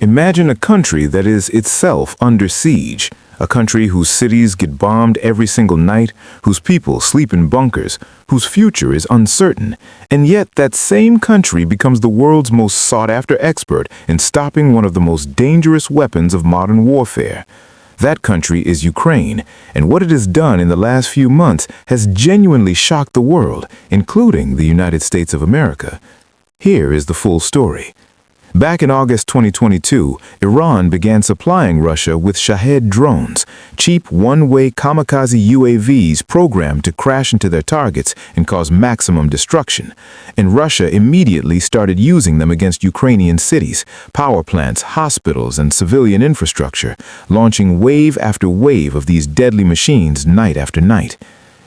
Imagine a country that is itself under siege, a country whose cities get bombed every single night, whose people sleep in bunkers, whose future is uncertain, and yet that same country becomes the world's most sought-after expert in stopping one of the most dangerous weapons of modern warfare. That country is Ukraine, and what it has done in the last few months has genuinely shocked the world, including the United States of America. Here is the full story. Back in August 2022, Iran began supplying Russia with Shahed drones, cheap one-way kamikaze UAVs programmed to crash into their targets and cause maximum destruction. And Russia immediately started using them against Ukrainian cities, power plants, hospitals, and civilian infrastructure, launching wave after wave of these deadly machines night after night.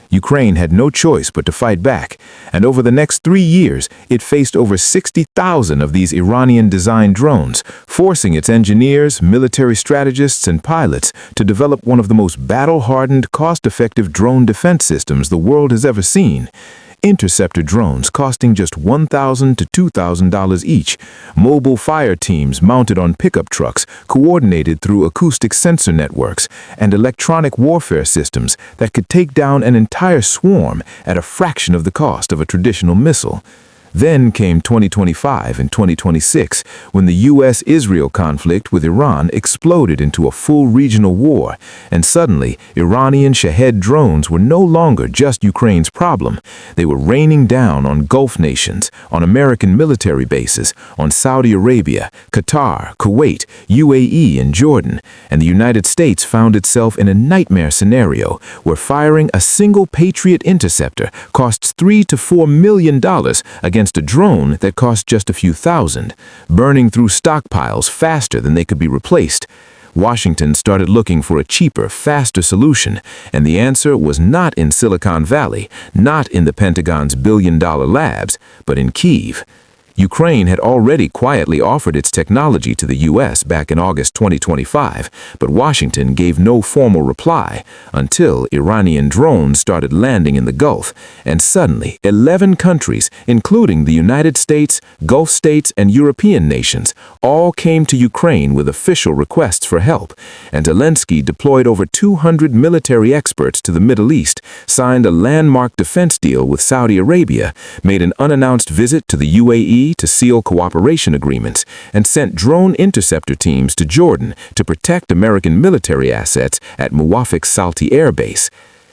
Ukraine had no choice but to fight back, and over the next 3 years, it faced over 60,000 of these Iranian-designed drones, forcing its engineers, military strategists, and pilots to develop one of the most battle-hardened, cost-effective drone defense systems the world has ever seen. Interceptor drones costing just $1,000 to $2,000 each, mobile fire teams mounted on pickup trucks coordinated through acoustic sensor networks, and electronic warfare systems that could take down an entire swarm at a fraction of the cost of a traditional missile. Then came 2025 and 2026, when the U.S.-Israel conflict with Iran exploded into a full regional war, and suddenly Iranian Shahed drones were no longer just Ukraine's problem. They were raining down on Gulf nations, on American military bases, on Saudi Arabia, Qatar, Kuwait, UAE, and Jordan, and the United States found itself in a nightmare scenario where firing a single Patriot interceptor costs $3 to $4 million against a drone that cost just a few thousand, burning through stockpiles faster than they could be replaced. Washington started looking for a cheaper, faster solution, and the answer was not in Silicon Valley, not in the Pentagon's billion-dollar labs, but in Kyiv. Ukraine had already quietly offered its technology to the U.S. back in August 2025, but Washington gave no formal reply until Iranian drones started landing in the Gulf, and suddenly 11 countries, including the United States, Gulf states, and European nations, all came to Ukraine with official requests for help, and Zelenskyy deployed over 200 military experts to the Middle East, signed a landmark defense deal with Saudi Arabia, made an unannounced visit to the UAE to seal cooperation agreements, and sent drone interceptor teams to Jordan to protect American military assets at Muwafiq Salti Air Base.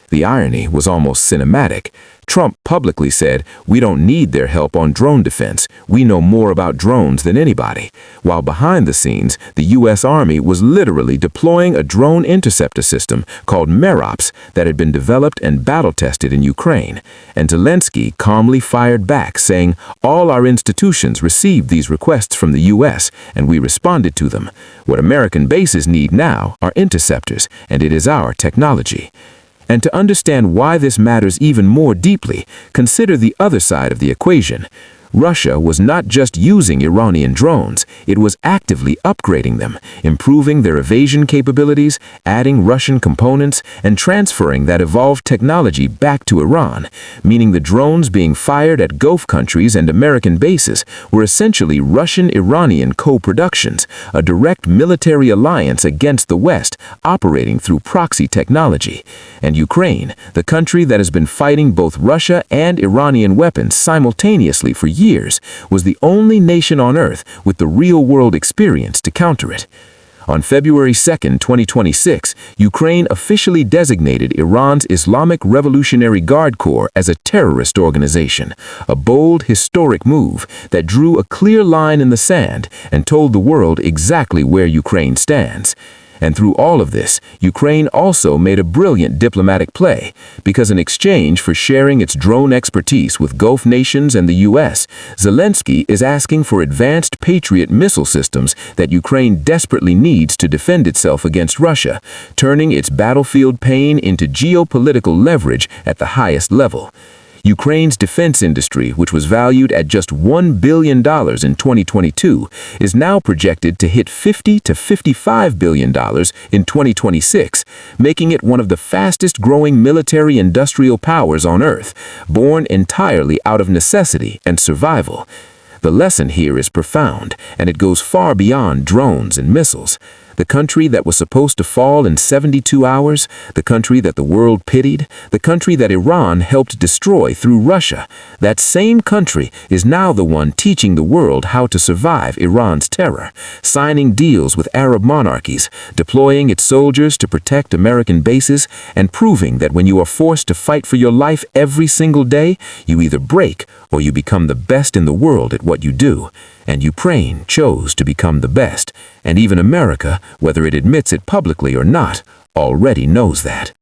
The irony was almost cinematic. Trump publicly said, "We don't need their help on drone defense. We know more about drones than anybody." While behind the scenes, the U.S. Army was literally deploying a drone interceptor system called Merops that had been developed and battle-tested in Ukraine. And Zelenskyy calmly fired back, saying, "All our institutions received these requests from the U.S., and we responded to them. What American bases need now are interceptors, and it is our technology." And to understand why this matters even more deeply, consider the other side of the equation. Russia was not just using Iranian drones, it was actively upgrading them, improving their evasion capabilities, adding Russian components, and transferring that evolved technology back to Iran, meaning the drones being fired at Gulf countries and American bases were essentially Russian-Iranian co-productions, a direct military alliance against the West, operating through proxy technology. And Ukraine, the country that has been fighting both Russia and Iranian weapons simultaneously for years, was the only nation on Earth with the real-world experience to counter it. On February 2, 2026, Ukraine officially designated Iran's Islamic Revolutionary Guard Corps as a terrorist organization, a bold, historic move that drew a clear line in the sand and told the world exactly where Ukraine stands. And through all of this, Ukraine also made a brilliant diplomatic play, because in exchange for sharing its drone expertise with Gulf nations and the U.S., Zelenskyy is asking for advanced Patriot missile systems that Ukraine desperately needs to defend itself against Russia, turning its battlefield pain into geopolitical leverage at the highest level. Ukraine's defense industry, which was valued at just $1 billion in 2022, is now projected to hit $50 to $55 billion in 2026, making it one of the fastest-growing military-industrial powers on Earth, born entirely out of necessity and survival. The lesson here is profound, and it goes far beyond drones and missiles. The country that was supposed to fall in 72 hours, the country that the world pitied, the country that Iran helped destroy through Russia, that same country is now the one teaching the world how to survive Iran's terror, signing deals with Arab monarchies, deploying its soldiers to protect American bases, and proving that when you are forced to fight for your life every single day, you either break or you become the best in the world at what you do. And Ukraine chose to become the best, and even America, whether it admits it publicly or not, already knows that.